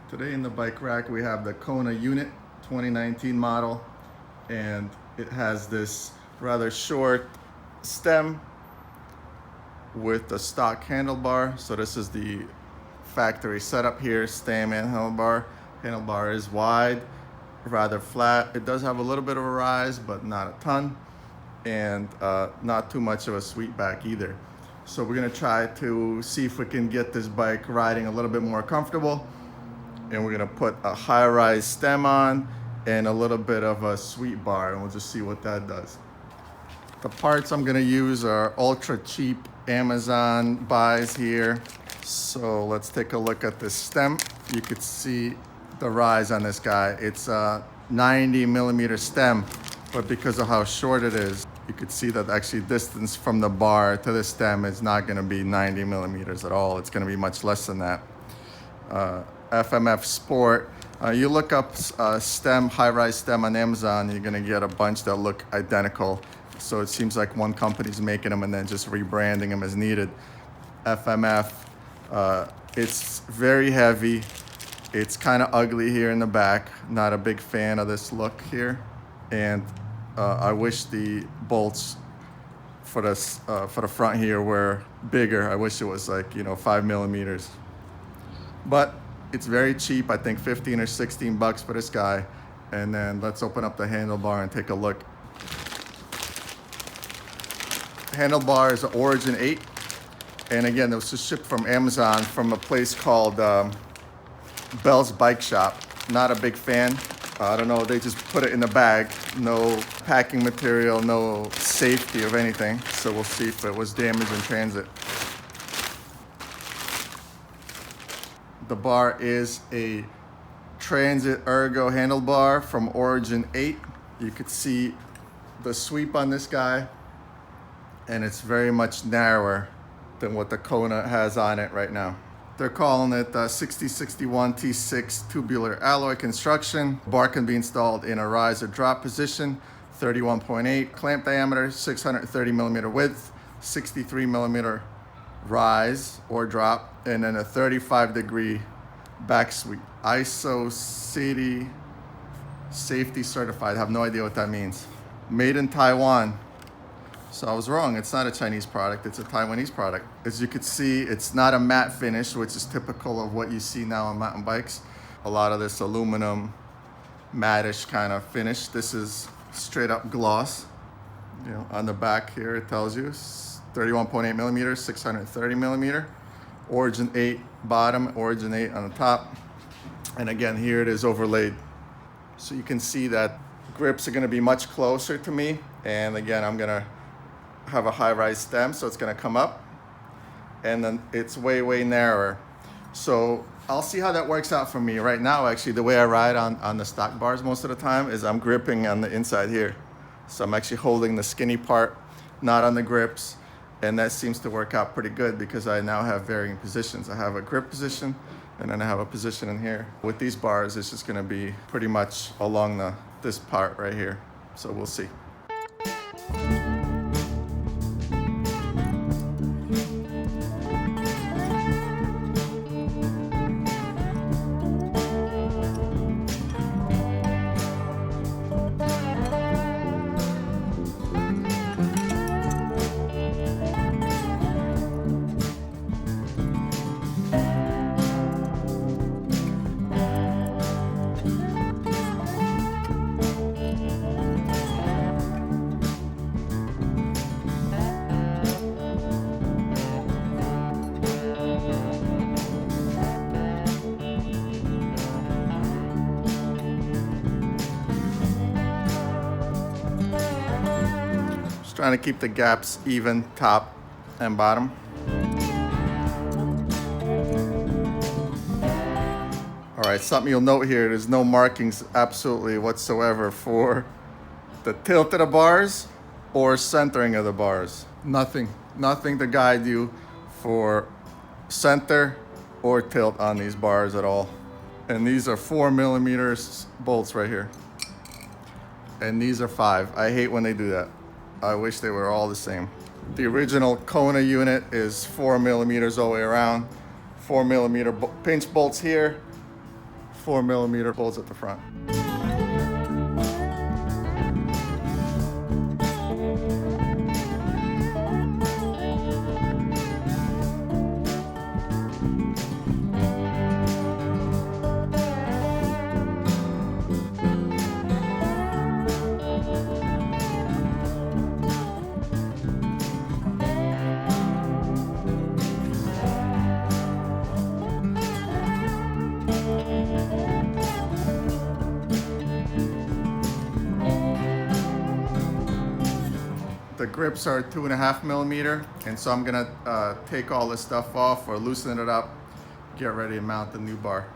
Today in the bike rack we have the Kona Unit 2019 model, and it has this rather short stem with the stock handlebar. So this is the factory setup here, stem and handlebar. Handlebar is wide, rather flat. It does have a little bit of a rise, but not a ton, and not too much of a sweep back either. So we're gonna try to see if we can get this bike riding a little bit more comfortable. And we're gonna put a high-rise stem on and a little bit of a sweep bar, and we'll just see what that does. The parts I'm gonna use are ultra cheap Amazon buys here. So let's take a look at this stem. You could see the rise on this guy. It's a 90 millimeter stem, but because of how short it is, you could see that actually distance from the bar to the stem is not gonna be 90 millimeters at all. It's gonna be much less than that. FMF Sport. You look up stem, high-rise stem on Amazon, you're gonna get a bunch that look identical. So it seems like one company's making them and then just rebranding them as needed. FMF, it's very heavy. It's kind of ugly here in the back. Not a big fan of this look here. And I wish the bolts for the front here were bigger. I wish it was like, 5 millimeters. But it's very cheap, I think 15 or 16 bucks for this guy. And then let's open up the handlebar and take a look. Handlebar is an Origin8. And again, it was just shipped from Amazon from a place called Bell's Bike Shop. Not a big fan. I don't know, they just put it in the bag. No packing material, no safety of anything. So we'll see if it was damaged in transit. The bar is a Transit Ergo handlebar from Origin8. You could see the sweep on this guy, and it's very much narrower than what the Kona has on it right now. They're calling it 6061 T6 tubular alloy construction. Bar can be installed in a rise or drop position, 31.8 clamp diameter, 630 millimeter width, 63 millimeter rise or drop, and then a 35-degree back sweep. ISO City safety certified. I have no idea what that means. Made in Taiwan. So I was wrong. It's not a Chinese product. It's a Taiwanese product. As you could see, it's not a matte finish, which is typical of what you see now on mountain bikes. A lot of this aluminum matte-ish kind of finish. This is straight up gloss. On the back here it tells you 31.8 millimeters, 630 millimeter. Origin8 bottom, Origin8 on the top. And again, here it is overlaid. So you can see that grips are gonna be much closer to me. And again, I'm gonna have a high-rise stem, so it's gonna come up. And then it's way, way narrower. So I'll see how that works out for me. Right now, actually, the way I ride on the stock bars most of the time is I'm gripping on the inside here. So I'm actually holding the skinny part, not on the grips. And that seems to work out pretty good because I now have varying positions. I have a grip position, and then I have a position in here. With these bars, it's just gonna be pretty much along this part right here. So we'll see. Trying to keep the gaps even, top and bottom. All right, something you'll note here, there's no markings absolutely whatsoever for the tilt of the bars or centering of the bars. Nothing to guide you for center or tilt on these bars at all. And these are 4 millimeters bolts right here. And these are 5. I hate when they do that. I wish they were all the same. The original Kona unit is 4 millimeters all the way around. 4 millimeter pinch bolts here, 4mm bolts at the front. The grips are 2.5mm, and so I'm gonna take all this stuff off or loosen it up, get ready to mount the new bar.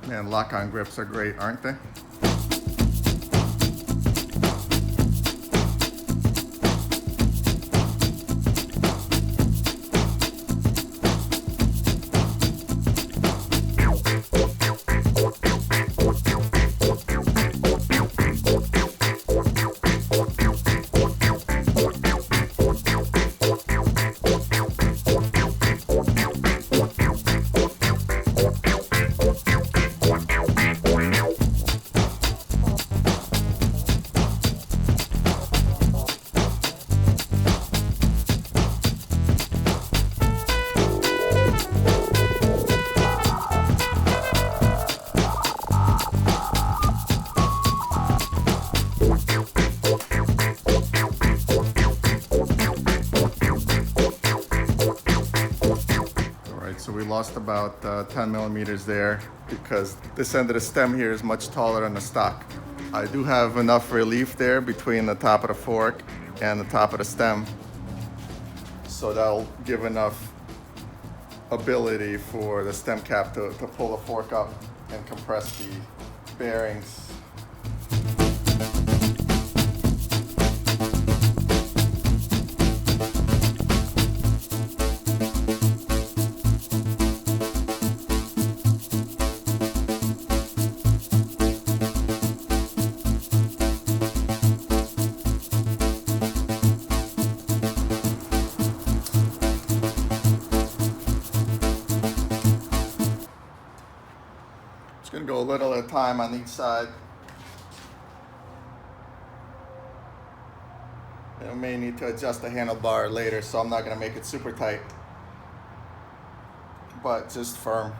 Man, lock-on grips are great, aren't they? So we lost about 10mm there because this end of the stem here is much taller than the stock. I do have enough relief there between the top of the fork and the top of the stem, so that'll give enough ability for the stem cap to pull the fork up and compress the bearings. Gonna go a little at a time on each side. I may need to adjust the handlebar later, so I'm not gonna make it super tight, but just firm.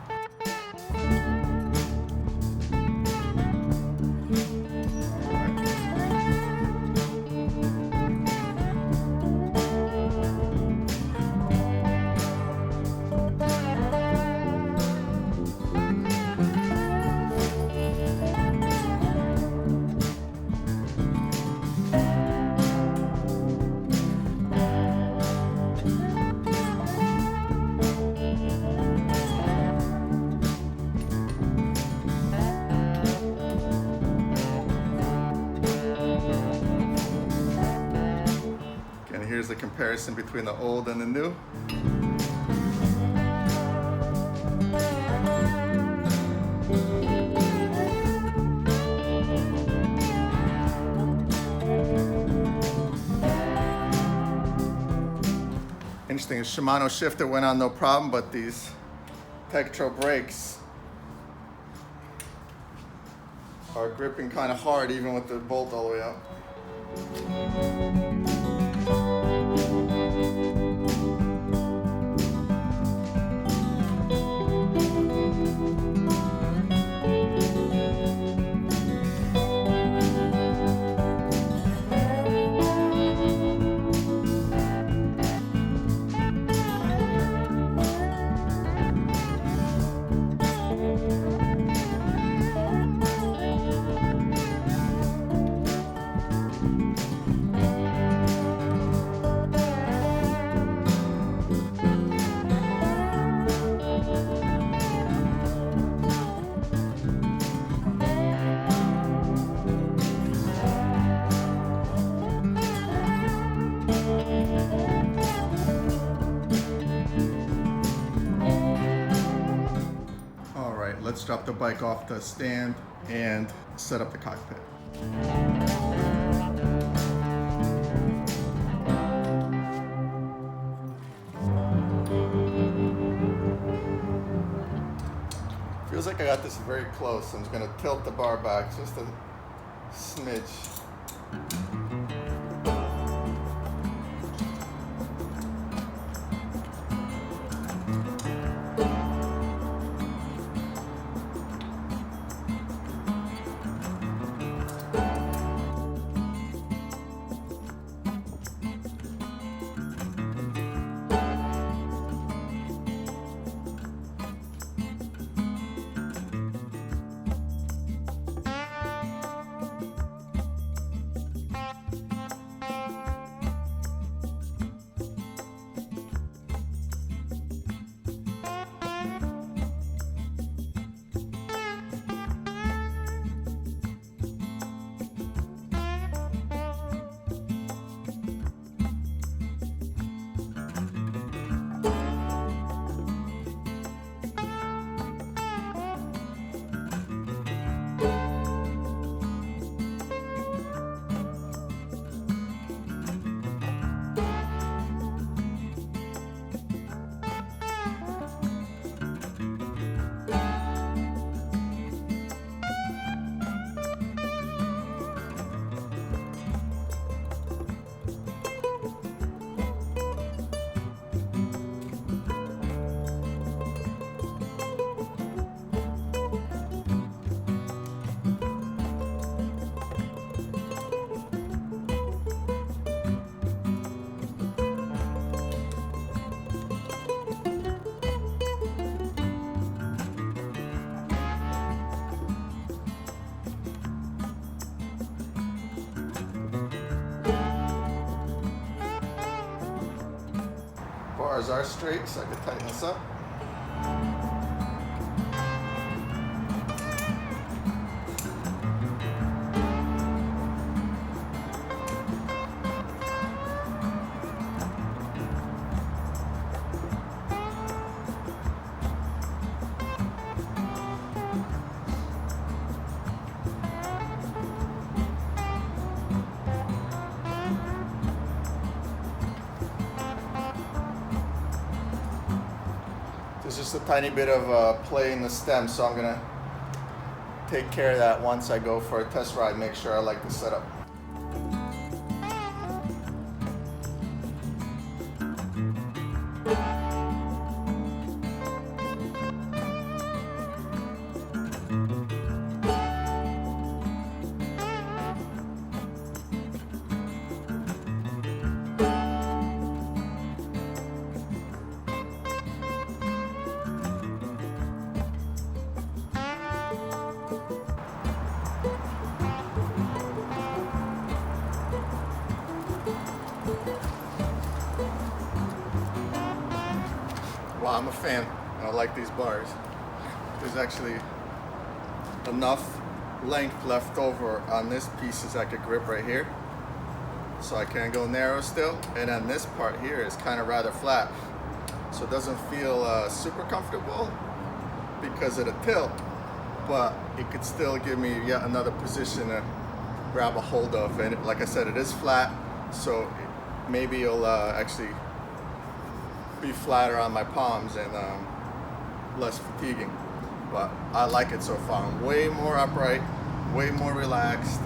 Here's the comparison between the old and the new. Interesting, the Shimano shifter went on no problem, but these Tektro brakes are gripping kind of hard even with the bolt all the way up. Let's drop the bike off the stand and set up the cockpit. Feels like I got this very close. I'm just gonna tilt the bar back just a smidge. Bars are straight, so I can tighten this up. There's just a tiny bit of play in the stem, so I'm gonna take care of that once I go for a test ride, make sure I like the setup. Wow, I'm a fan. I like these bars. There's actually enough length left over on this piece as I could grip right here. So I can go narrow still. And then this part here is kind of rather flat. So it doesn't feel super comfortable because of the tilt, but it could still give me yet another position to grab a hold of. And like I said, it is flat, so maybe it'll actually be flatter on my palms and less fatiguing. But I like it so far. I'm way more upright, way more relaxed,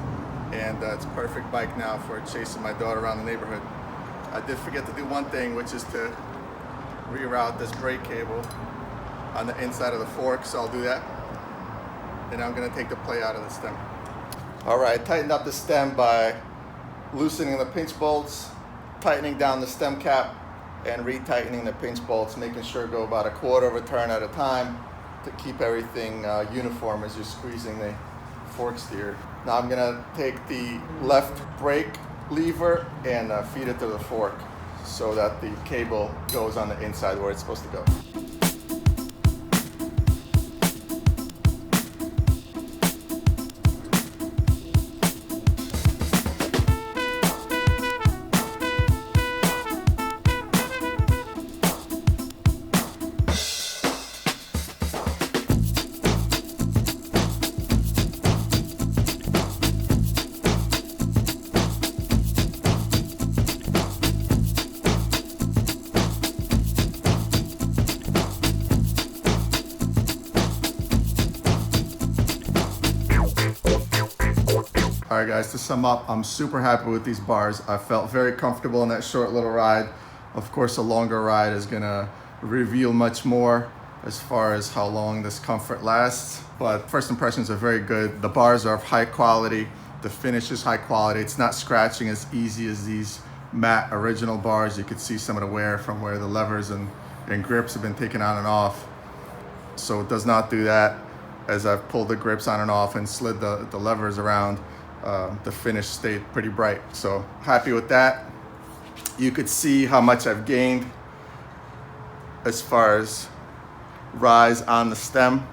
and it's a perfect bike now for chasing my daughter around the neighborhood. I did forget to do one thing, which is to reroute this brake cable on the inside of the fork, so I'll do that. And I'm gonna take the play out of the stem. All right, tightened up the stem by loosening the pinch bolts, tightening down the stem cap, and retightening the pinch bolts, making sure to go about a quarter of a turn at a time to keep everything uniform as you're squeezing the fork steer. Now I'm gonna take the left brake lever and feed it to the fork so that the cable goes on the inside where it's supposed to go. All right, guys, to sum up, I'm super happy with these bars. I felt very comfortable in that short little ride. Of course, a longer ride is gonna reveal much more as far as how long this comfort lasts. But first impressions are very good. The bars are of high quality. The finish is high quality. It's not scratching as easy as these matte original bars. You could see some of the wear from where the levers and grips have been taken on and off. So it does not do that. As I've pulled the grips on and off and slid the levers around, the finish stayed pretty bright. So happy with that. You could see how much I've gained as far as rise on the stem,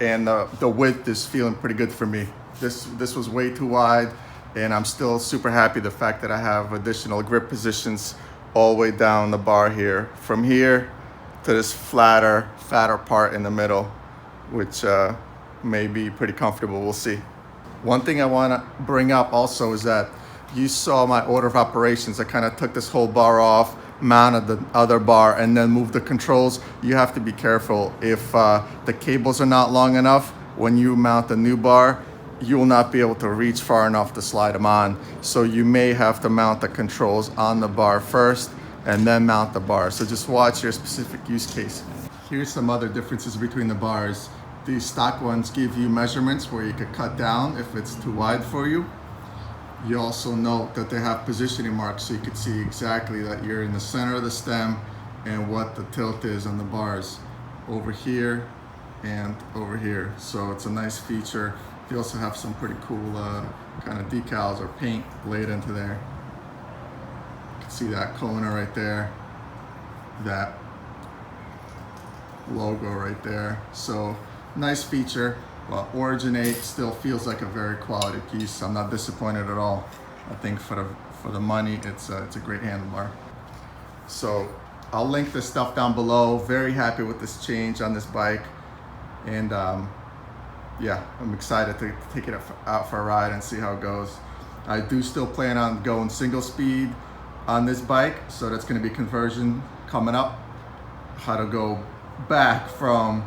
and the width is feeling pretty good for me. This was way too wide, and I'm still super happy the fact that I have additional grip positions all the way down the bar here, from here to this fatter part in the middle, which may be pretty comfortable. We'll see. One thing I want to bring up also is that you saw my order of operations. I kind of took this whole bar off, mounted the other bar, and then moved the controls. You have to be careful. If the cables are not long enough, when you mount the new bar, you will not be able to reach far enough to slide them on. So you may have to mount the controls on the bar first and then mount the bar. So just watch your specific use case. Here's some other differences between the bars. These stock ones give you measurements where you could cut down if it's too wide for you. You also note that they have positioning marks, so you can see exactly that you're in the center of the stem and what the tilt is on the bars over here and over here. So it's a nice feature. You also have some pretty cool kind of decals or paint laid into there. You can see that Kona right there, that logo right there. So nice feature. Well, Origin8 still feels like a very quality piece. I'm not disappointed at all. I think for the money, it's a great handlebar. So I'll link this stuff down below. Very happy with this change on this bike, and yeah, I'm excited to take it out for a ride and see how it goes. I do still plan on going single speed on this bike, so that's going to be conversion coming up. How to go back from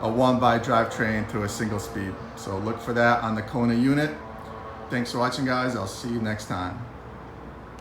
a one-by drivetrain to a single speed. So look for that on the Kona Unit. Thanks for watching, guys. I'll see you next time.